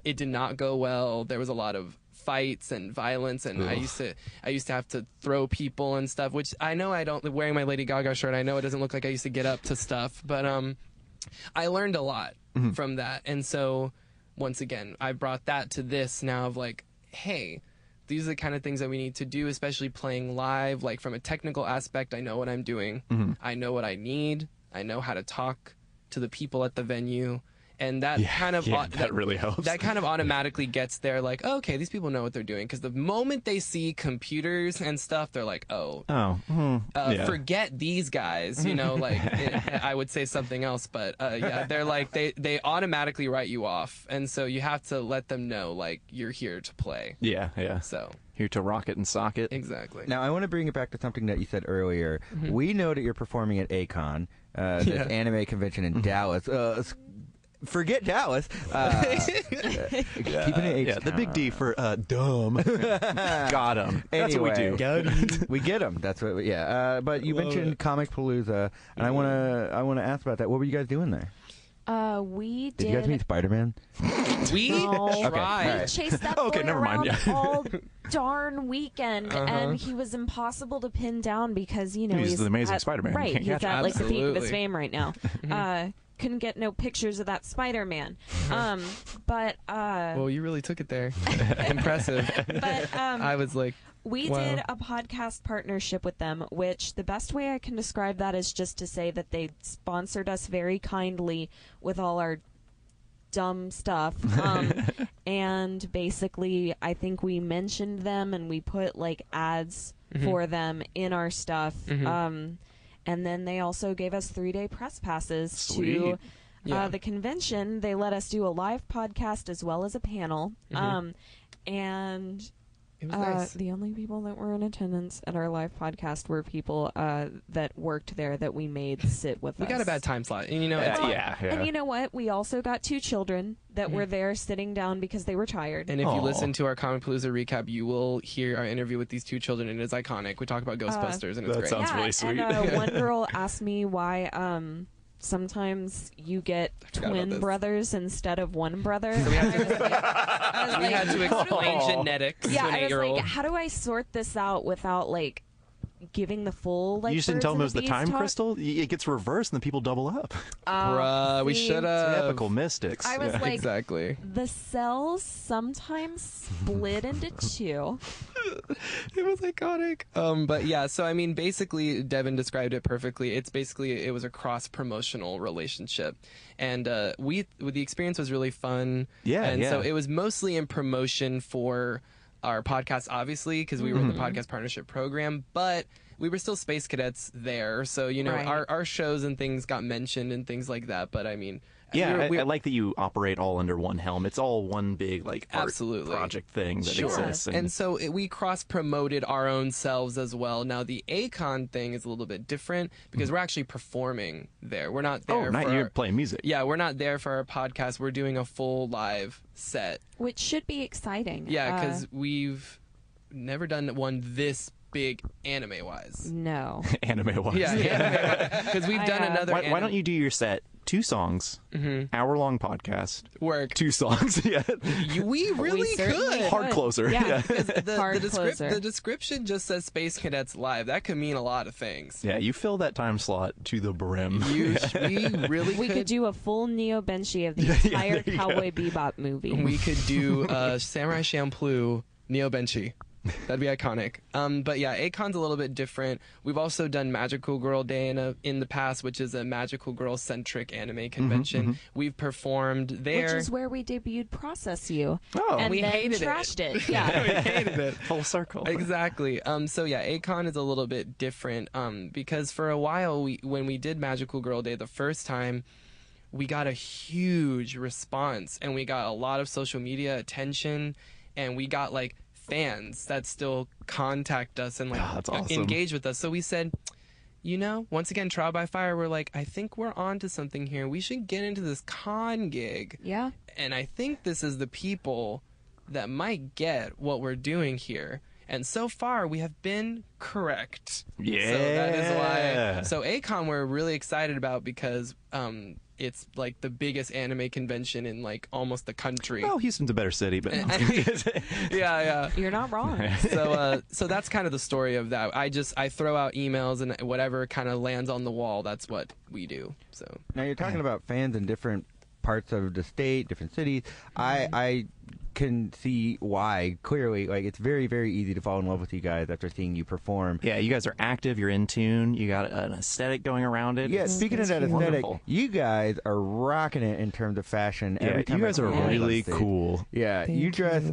it did not go well. There was a lot of fights and violence, and I used to have to throw people and stuff, which I know I don't, wearing my Lady Gaga shirt, I know it doesn't look like I used to get up to stuff, but I learned a lot from that. And so once again, I brought that to this now of like, hey, these are the kind of things that we need to do, especially playing live. Like from a technical aspect, I know what I'm doing. I know what I need. I know how to talk to the people at the venue. And that that really helps. That kind of automatically gets there, like, oh, okay, these people know what they're doing. Because the moment they see computers and stuff, they're like, forget these guys. You know, like I would say something else, but yeah, they're like they automatically write you off, and so you have to let them know like you're here to play. Yeah. So here to rock it and sock it. Exactly. Now I want to bring it back to something that you said earlier. We know that you're performing at A-Kon, this anime convention in Dallas. Forget Dallas. Keeping it H-Town. The big D for dumb. Got him. That's what we do. We get them. That's what. But you mentioned Comic Palooza, and I want to ask about that. What were you guys doing there? We did. Did you guys meet Spider-Man? We tried. We chased that boy never mind. around all darn weekend, and he was impossible to pin down because he's the amazing Spider-Man. Right, You can't he's at like the peak of his Absolutely. fame right now. Couldn't get no pictures of that Spider-Man. But Well, you really took it there. Impressive. but I was like, we wow. did a podcast partnership with them, which the best way I can describe that is just to say that they sponsored us very kindly with all our dumb stuff. And basically, I think we mentioned them and we put like ads for them in our stuff. And then they also gave us 3-day press passes to the convention. They let us do a live podcast as well as a panel. And It was nice. the only people that were in attendance at our live podcast were people that worked there that we made sit with us. We got a bad time slot, and And you know what? We also got 2 children that were there sitting down because they were tired. And if you listen to our Comic Palooza recap, you will hear our interview with these 2 children, and it's iconic. We talk about Ghostbusters, and it's that great. sounds really sweet. And one girl asked me why sometimes you get twin brothers instead of one brother. So we had to explain genetics to an 8-year-old. Like, how do I sort this out without like giving the full like? You just didn't tell them it was the time talk? crystal. It gets reversed, and then people double up. Bruh, we should have. Typical mystics. I was like, exactly. The cells sometimes split into 2. It was iconic. But yeah, so I mean, basically, Devin described it perfectly. It was a cross-promotional relationship, and the experience was really fun. Yeah, and yeah. so it was mostly in promotion for our podcast, obviously, because we were in the podcast partnership program, but we were still Space Cadets there, so Right. our shows and things got mentioned and things like that. But I mean, Yeah, I like that you operate all under one helm. It's all one big art Absolutely. project thing that Sure. exists. And so we cross-promoted our own selves as well. Now, the Akon thing is a little bit different because we're actually performing there. We're not there you're playing music. Yeah, we're not there for our podcast. We're doing a full live set. Which should be exciting. Yeah, because we've never done one this big anime-wise. No. Anime-wise. Yeah, anime-wise. Because we've done another Why don't you do your set? 2 songs, hour-long podcast, work? 2 songs. Yeah, We really certainly could. hard closer. Yeah. The description just says Space Cadets Live. That could mean a lot of things. Yeah, you fill that time slot to the brim. We really We could do a full Neo Benshi of the entire Cowboy Bebop movie. We could do Samurai Champloo Neo Benchi. That'd be iconic. But yeah, Akon's a little bit different. We've also done Magical Girl Day in the past, which is a magical girl centric anime convention. We've performed there, Which is where we debuted Process You. Oh, and we then hated trashed it. it. Yeah. we hated it. Full circle. Exactly. So yeah, Akon is a little bit different. Because for a while, when we did Magical Girl Day the first time, we got a huge response, and we got a lot of social media attention, and we got like fans that still contact us and that's awesome. engage with us. So we said, once again, Trial by Fire, we're like, I think we're onto something here. We should get into this con gig. Yeah. And I think this is the people that might get what we're doing here. And so far, we have been correct. Yeah. So that is why. So Akon, we're really excited about because it's like the biggest anime convention in like almost the country. Well, Houston's a better city, but yeah. You're not wrong. So that's kind of the story of that. I throw out emails, and whatever kind of lands on the wall, that's what we do. So now you're talking about fans in different parts of the state, different cities. I can see why clearly. Like, it's very, very easy to fall in love with you guys after seeing you perform. Yeah, you guys are active. You're in tune. You got an aesthetic going around it. Yeah, speaking of that aesthetic, wonderful. you guys are rocking it in terms of fashion. Yeah, Every time you guys I are see you on really stage. cool. Yeah, Thank you dress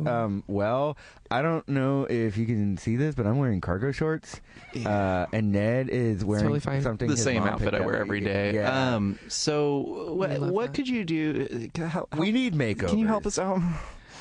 well. I don't know if you can see this, but I'm wearing cargo shorts, and Ned is wearing totally fine. something. The his same mom outfit picked I out. wear every day. Yeah. So what could you do? We need makeovers. Can you help us out?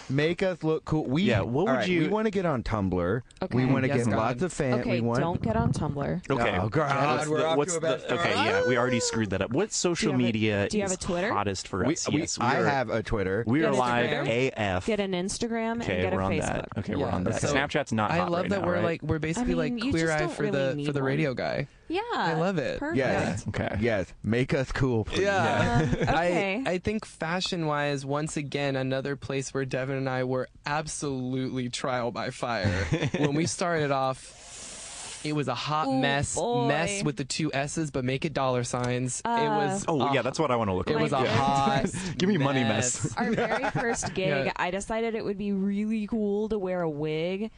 Make us look cool. We We want to get on Tumblr. Okay. We want to Yes, get God. lots of fans. Okay, we want. don't get on Tumblr. Okay. Oh, God, we're off what's to a bad start. Okay, yeah, we already screwed that up. What social media do you have is a Twitter? hottest for us? Yes, I have a Twitter. We are Get live Instagram. AF. Get an Instagram Okay, and get a we're on Facebook. that. Okay, Yeah, we're on that. so Snapchat's not I hot love right that now, we're right? we're basically I mean, you Queer just Eye don't for really the need the one. radio guy. Yeah. I love it. Perfect. Yes. Okay. Yes. Make us cool, please. Yeah. Okay. I think fashion-wise, once again, another place where Devin and I were absolutely trial by fire. When we started off, it was a hot Ooh, mess boy. with the 2 S's, but make it $signs. It was. Oh, yeah, that's what I want to look It like. was a Yeah. hot. Give me money mess. Our very first gig, Yeah. I decided it would be really cool to wear a wig.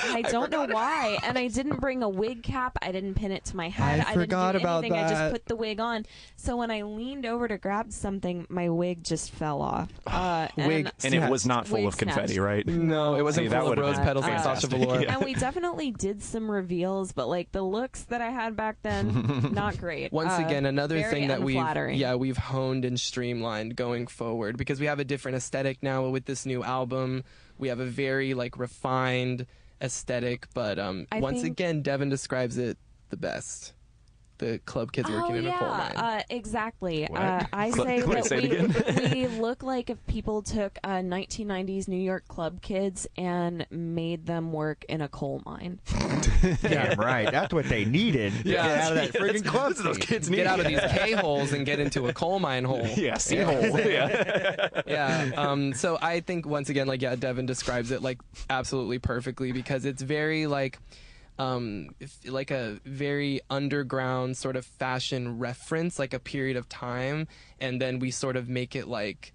I don't know why. And I didn't bring a wig cap. I didn't pin it to my head. I forgot didn't do about anything. that. I just put the wig on. So when I leaned over to grab something, my wig just fell off. Wig And it was not full of confetti, right? No, it wasn't full of rose petals and Sasha Velour. And we definitely did some reveals, but like the looks that I had back then, not great. Once again, another thing that unflattering. we've honed and streamlined going forward, because we have a different aesthetic now with this new album. We have a very like refined aesthetic, but once again, Devin describes it the best. The club kids working in a coal mine. Exactly. I say that we look like if people took 1990s New York club kids and made them work in a coal mine. Damn right. That's what they needed. Yeah. Get out of that friggin' club. Those kids need. Get out of these K-holes and get into a coal mine hole. Yeah, C-hole. Yeah. So I think, once again, like, yeah, Devin describes it, like, absolutely perfectly, because it's very, like a very underground sort of fashion reference, like a period of time, and then we sort of make it like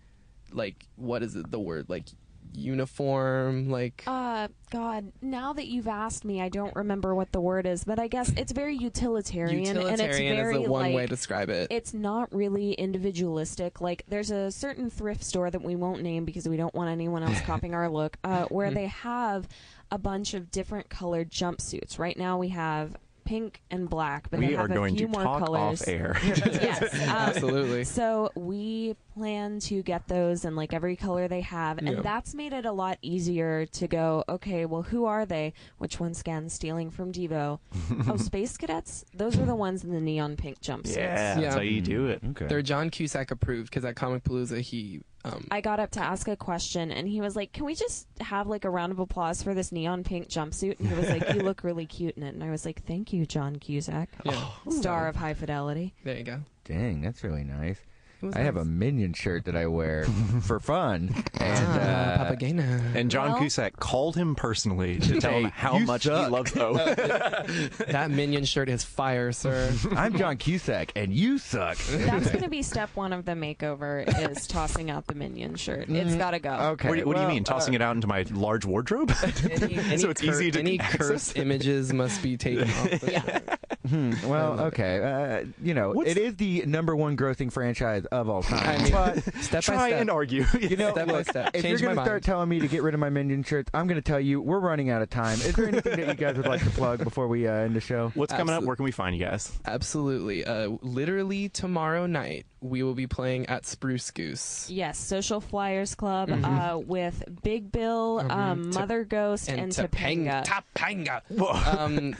what is it, the word, like uniform, like God, now that you've asked me, I don't remember what the word is, but I guess it's very utilitarian and it's very, is the one like, way to describe it. It's not really individualistic. Like, there's a certain thrift store that we won't name because we don't want anyone else copying our look, where they have a bunch of different colored jumpsuits. Right now we have pink and black, but they have a few more colors. Off air. Yes, absolutely. So we plan to get those in like every color they have, and that's made it a lot easier to go, okay, well, who are they? Which once again, stealing from Devo. Oh, Space Kiddettes? Those are the ones in the neon pink jumpsuits. Yeah, that's how you do it. Okay. They're John Cusack approved, because at Comic Palooza he I got up to ask a question, and he was like, can we just have like a round of applause for this neon pink jumpsuit? And he was like, you look really cute in it. And I was like, thank you, John Cusack, star of High Fidelity. There you go. Dang, that's really nice. I nice. have a Minion shirt that I wear for fun. And Papagena. And John Cusack called him personally to tell him how much he loves That Minion shirt is fire, sir. I'm John Cusack, and you suck. That's going to be step one of the makeover, is tossing out the Minion shirt. It's got to go. Okay. What do you mean? Tossing it out into my large wardrobe? So it's easy to any access? cursed images must be taken off. Yeah. Well, okay. It is the #1 grossing franchise of all time. I mean, but step Try by step. and argue. Step by step. if Change you're my going to start mind. telling me to get rid of my Minion shirts, I'm going to tell you we're running out of time. Is there anything that you guys would like to plug before we end the show? What's coming up? Where can we find you guys? Absolutely. Literally tomorrow night, we will be playing at Spruce Goose. Yes, Social Flyers Club with Big Bill, Mother Ghost, and Topanga.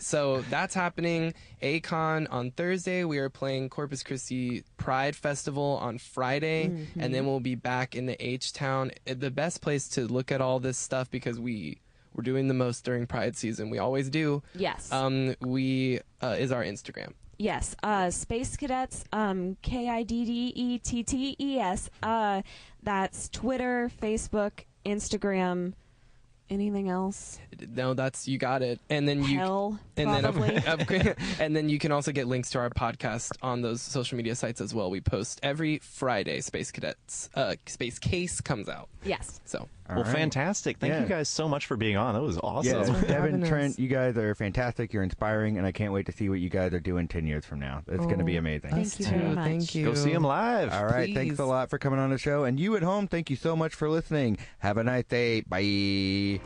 So that's happening. Akon on Thursday. We are playing Corpus Christi Pride Festival on Friday, and then we'll be back in the H-Town. The best place to look at all this stuff, because we're doing the most during Pride season. We always do. Yes. Is our Instagram. Yes, Space Kiddettes, KIDDETTES. That's Twitter, Facebook, Instagram. Anything else? No, you got it. And then and then you can also get links to our podcast on those social media sites as well. We post every Friday. Space Kiddettes Space Case comes out. Yes. So Fantastic. Thank you guys so much for being on. That was awesome. Yeah, Devin, Trent, you guys are fantastic. You're inspiring, and I can't wait to see what you guys are doing 10 years from now. It's going to be amazing. Thank you very much. Thank you. Go see them live. All right. Please. Thanks a lot for coming on the show. And you at home, thank you so much for listening. Have a nice day. Bye.